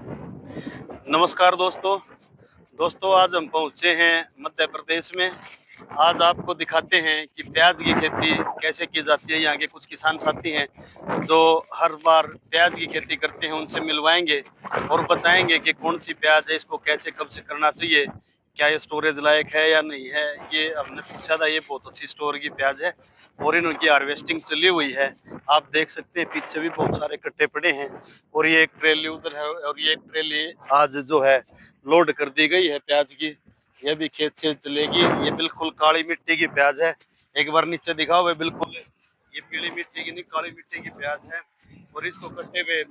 नमस्कार दोस्तों। दोस्तों आज हम पहुँचे हैं मध्य प्रदेश में। आज आपको दिखाते हैं कि प्याज की खेती कैसे की जाती है। यहाँ के कुछ किसान साथी हैं जो हर बार प्याज की खेती करते हैं, उनसे मिलवाएंगे और बताएंगे कि कौन सी प्याज है, इसको कैसे कब से करना चाहिए, क्या ये स्टोरेज लायक है या नहीं है। ये हमने पूछा था, ये बहुत अच्छी स्टोर की प्याज है और इनकी हार्वेस्टिंग चली हुई है। आप देख सकते हैं पीछे भी बहुत सारे कट्टे पड़े हैं और ये एक ट्रेली उधर है और ये एक ट्रेली आज जो है लोड कर दी गई है प्याज की। ये भी खेत से चलेगी। ये बिल्कुल काली मिट्टी की प्याज है। एक बार नीचे दिखाओ, वे बिल्कुल ये पीली मिट्टी की नहीं, काली मिट्टी की प्याज है। और इसको कट्टे पे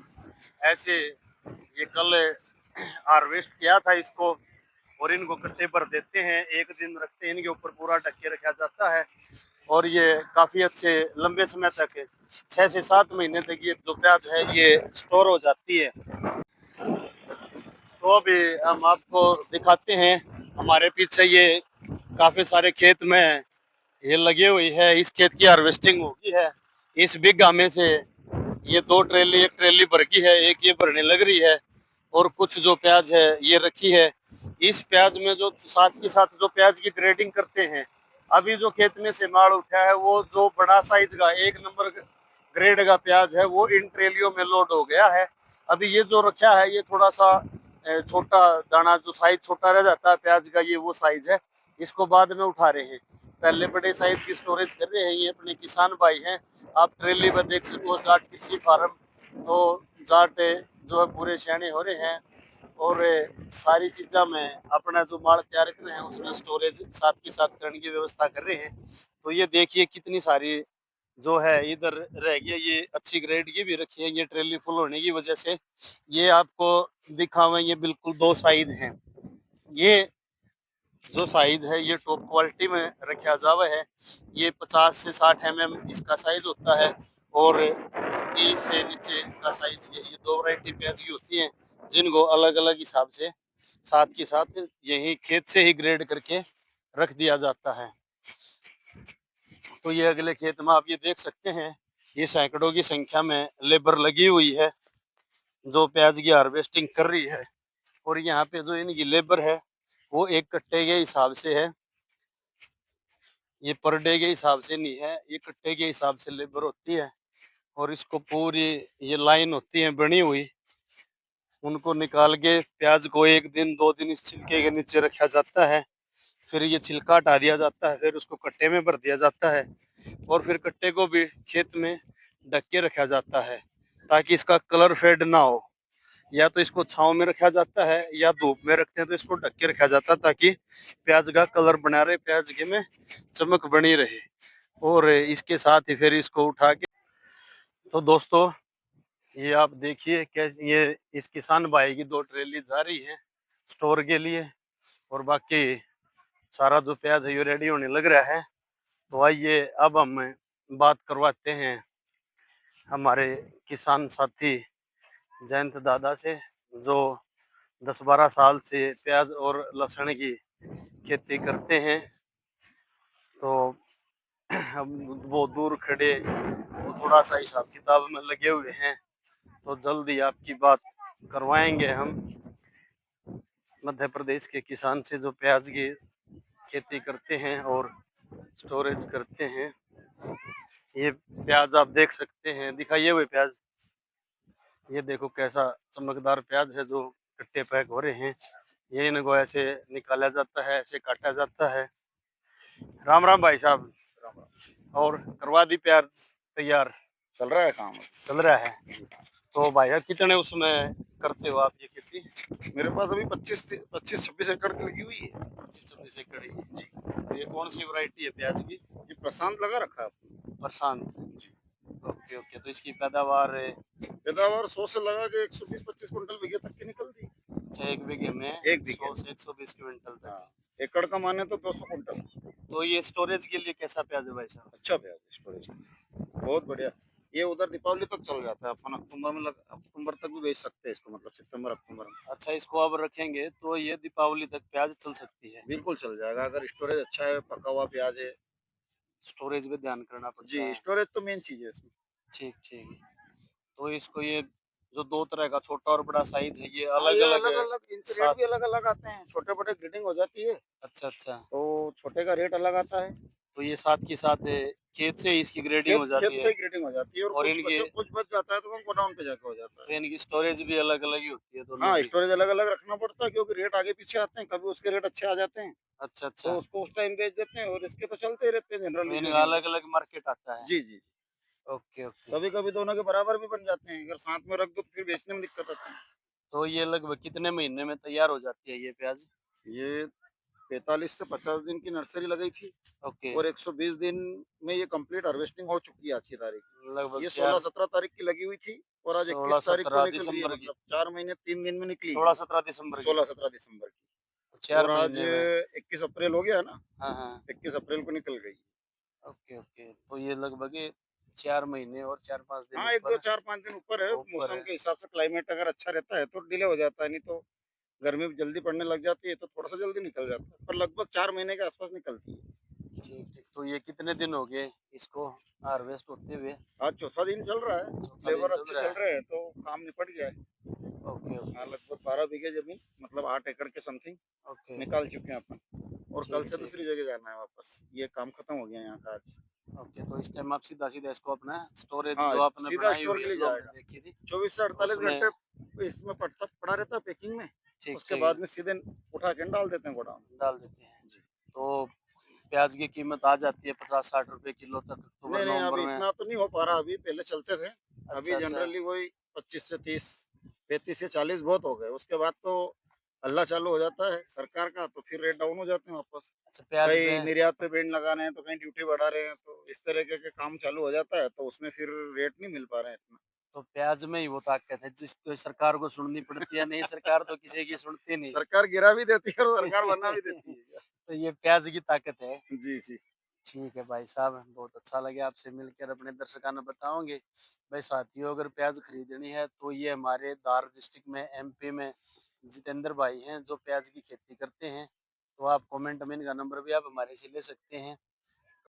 ऐसे ये कल हार्वेस्ट किया था इसको और इनको कट्टे पर देते हैं, एक दिन रखते हैं, इनके ऊपर पूरा ढक के रखा जाता है और ये काफी अच्छे लंबे समय तक 6 से 7 महीने तक ये जो प्याज है ये स्टोर हो जाती है। तो अभी हम आपको दिखाते हैं, हमारे पीछे ये काफी सारे खेत में ये लगी हुई है। इस खेत की हार्वेस्टिंग होगी है। इस बीघा में से ये 2 ट्रेली, एक ट्रेली भर की है, एक ये भरने लग रही है और कुछ जो प्याज है ये रखी है। इस प्याज में जो साथ के साथ जो प्याज की ग्रेडिंग करते हैं, अभी जो खेत में से माल उठा है वो जो बड़ा साइज का 1 नंबर ग्रेड का प्याज है वो इन ट्रेलियों में लोड हो गया है। अभी ये जो रखा है ये थोड़ा सा छोटा दाना, जो साइज छोटा रह जाता है प्याज का, ये वो साइज है। इसको बाद में उठा रहे हैं, पहले बड़े साइज की स्टोरेज कर रहे हैं। ये अपने किसान भाई हैं, आप ट्रेली पर देख सको, जाट कृषि फार्म। तो जाट जो है पूरे सियाने हो रहे हैं और सारी चीज़ा में अपना जो माल तैयार कर रहे हैं उसमें स्टोरेज साथ के साथ करने की व्यवस्था कर रहे हैं। तो ये देखिए कितनी सारी जो है इधर रह गया, ये अच्छी ग्रेड की भी रखी है। ये ट्रेली फुल होने की वजह से ये आपको दिखावे, ये बिल्कुल 2 साइज हैं। ये जो साइज है ये टॉप क्वालिटी में रखा जावा है। ये 50 से 60 इसका साइज होता है और 30 से नीचे का साइज। ये 2 वैरायटी प्याज की होती हैं जिनको अलग अलग हिसाब से साथ के साथ यही खेत से ही ग्रेड करके रख दिया जाता है। तो ये अगले खेत में आप ये देख सकते हैं, ये सैकड़ों की संख्या में लेबर लगी हुई है जो प्याज की हार्वेस्टिंग कर रही है। और यहाँ पे जो इनकी लेबर है वो एक कट्टे के हिसाब से है, ये पर डे के हिसाब से नहीं है, ये कट्टे के हिसाब से लेबर होती है। और इसको पूरी ये लाइन होती है बनी हुई, उनको निकाल के प्याज को 1 दिन 2 दिन इस छिलके के नीचे रखा जाता है। फिर ये छिलका हटा दिया जाता है, फिर उसको कट्टे में भर दिया जाता है और फिर कट्टे को भी खेत में ढक के रखा जाता है ताकि इसका कलर फेड ना हो। या तो इसको छांव में रखा जाता है या धूप में रखते हैं तो इसको ढक के रखा जाता है ताकि प्याज का कलर बना रहे, प्याज के में चमक बनी रहे। और इसके साथ ही फिर इसको उठा के, तो दोस्तों ये आप देखिए कैसे ये इस किसान भाई की 2 ट्रेली जा रही है स्टोर के लिए और बाकी सारा जो प्याज है ये रेडी होने लग रहा है। तो आइए अब हम बात करवाते हैं हमारे किसान साथी जयंत दादा से, जो 10-12 साल से प्याज और लहसुन की खेती करते हैं। तो हम वो दूर खड़े, वो थोड़ा सा हिसाब किताब में लगे हुए हैं, तो जल्दी आपकी बात करवाएंगे हम मध्य प्रदेश के किसान से जो प्याज की खेती करते हैं और स्टोरेज करते हैं। ये प्याज आप देख सकते हैं, दिखाइए हुए प्याज, ये देखो कैसा चमकदार प्याज है जो कट्टे पैक हो रहे हैं। ये इनको ऐसे निकाला जाता है, ऐसे काटा जाता है। राम राम भाई साहब। और करवा दी प्याज तैयार? चल रहा है काम। चल रहा है। तो भाई साहब कितने उसमें करते हो आप ये खेती? मेरे पास अभी 25-26 एकड़ की लगी हुई है। 25-26 एकड़ ही जी। तो ये कौन सी वैरायटी है प्याज की? ये प्रशांत लगा रखा है प्रशांत जी। ओके ओके, तो इसकी पैदावार पैदावार 100 से लगा के 120-25 कुंटल बीघे तक की निकलती है। अच्छा, एक बीघे में एक बीघे 100 से 120 क्विंटल तक। हाँ, एकड़ का माने तो 200 कुंटल। तो ये स्टोरेज के लिए कैसा प्याज है भाई साहब? अच्छा प्याज स्टोरेज बहुत बढ़िया। ये उधर दीपावली तक चल जाता है, अपन अक्टूबर तक भी बेच सकते हैं इसको, मतलब सितंबर अक्टूबर में। अच्छा, इसको अब रखेंगे तो ये दीपावली तक प्याज चल सकती है? बिल्कुल चल जाएगा अगर स्टोरेज अच्छा है, पका हुआ प्याज है। स्टोरेज पे ध्यान करना पड़ता जी, है। स्टोरेज तो मेन चीज है इसमें। ठीक ठीक। तो इसको ये जो दो तरह का छोटा और बड़ा साइज है, ये हाँ, अलग ये अलग अलग-अलग इनके रेट सात। भी अलग-अलग आते हैं। छोटे बड़े ग्रेडिंग हो जाती है, अच्छा अच्छा। तो छोटे का रेट अलग आता है। तो ये साथ के साथ खेत से ही इसकी ग्रेडिंग खेत हो खेत जाती से है। ही ग्रेडिंग हो जाती है और और इनकी कुछ बच जाता है तो वो गोडाउन पे जाके हो जाता है। तो इनकी स्टोरेज भी अलग अलग ही होती है दोनों हाँ, की। स्टोरेज अलग-अलग रखना पड़ता है क्योंकि रेट आगे-पीछे आते हैं, कभी उसके रेट अच्छे आ जाते हैं, अच्छा तो अच्छा। उसको उस टाइम बेच देते हैं और इसके तो चलते ही रहते हैं तो जनरली जो इनका भी अलग है। अलग मार्केट आता है। जी, जी। Okay okay. कभी-कभी दोनों के बराबर भी बन जाते हैं, अगर साथ में रख दो तो फिर बेचने में दिक्कत आती है। तो ये लगभग कितने महीने में तैयार हो जाती है ये प्याज? ये 45 से 50 दिन की नर्सरी लगाई थी ओके। और 120 दिन में ये कंप्लीट हार्वेस्टिंग हो चुकी है आज की तारीख। लगभग ये चार 16-17 तारीख की लगी हुई थी और आज 21 सोलह तारीख को सत्रह निकल रही है, दिसंबर की। मतलब 4 महीने 3 दिन में निकली सोलह ये, सत्रह दिसंबर की। 16-17 दिसंबर की। तो 4 और आज महीने में। 21 अप्रैल हो गया ना, हाँ हाँ। 21 अप्रैल को निकल गई। Okay okay. तो ये लगभग 4 महीने और 4-5 दिन हाँ, 1, 2, ऊपर 4, 5 दिन ऊपर है, ऊपर मौसम है। के हिसाब से क्लाइमेट अगर अच्छा रहता है तो डिले हो जाता है, नहीं तो गर्मी जल्दी पड़ने लग जाती है तो थोड़ा-सा जल्दी निकल जाता है, पर लगभग 4 महीने के आसपास निकलती है। ठीक ठीक। तो ये कितने दिन हो गए इसको हार्वेस्ट होते हुए? आज चौथा दिन चल रहा है, चौथा दिन लेबर चल अच्छे रहा चल है। रहे हैं तो काम निपट गया है। ओके हाँ, ओके। लगभग 12 बीघे ज़मीन मतलब 8 एकड़ के समथिंग ओके। निकाल चुके हैं अपन और कल ठीक से ठीक। दूसरी जगह जाना है वापस। ये काम खत्म हो गया यहाँ का आज। ओके। तो इस टाइम आप सीधा सीधा इसको अपना स्टोरेज हाँ, जो आपने सीधा बनाई स्टोर हुई के है लिए जो हमने जाएगा। देखी थी 24 से 48 उसमें। घंटे इसमें पड़ता पड़ा रहता है पैकिंग में, ठीक उसके ठीक। बाद में सीधे उठा के डाल देते हैं गोडाउन। डाल देते हैं। जी। तो प्याज की कीमत आ जाती है 50-60 रुपए किलो तक अक्टूबर नहीं, नहीं, नवंबर अभी में। इतना तो नहीं हो पा रहा अभी, पहले चलते थे। अच्छा अभी अच्छा। जनरली वही 25 से 30, 35 से 40 बहुत हो गए। उसके बाद तो हल्ला चालू हो जाता है सरकार का, तो फिर रेट डाउन हो जाते हैं वापस। अच्छा प्याज पे। कहीं निर्यात पे बैंड लगा रहे हैं, तो कहीं ड्यूटी बढ़ा रहे हैं, तो इस तरीके के काम चालू हो जाता है, तो उसमें फिर रेट नहीं मिल पा रहे हैं इतना। तो प्याज में ही वो ताकत है जिसको सरकार को सुननी पड़ती है, नहीं सरकार तो किसी की सुनती नहीं। सरकार गिरा भी देती है और सरकार बना भी देती है क्या? तो ये प्याज की ताकत है। जी, जी। ठीक है भाई साहब, बहुत अच्छा लगा आपसे मिलकर, अपने दर्शकों बताओगे। भाई साथियों, अगर प्याज खरीदनी है तो ये हमारे धार डिस्ट्रिक्ट में एमपी में जितेंद्र भाई हैं जो प्याज की खेती करते हैं। तो आप कमेंट में इनका नंबर भी आप हमारे से ले सकते हैं।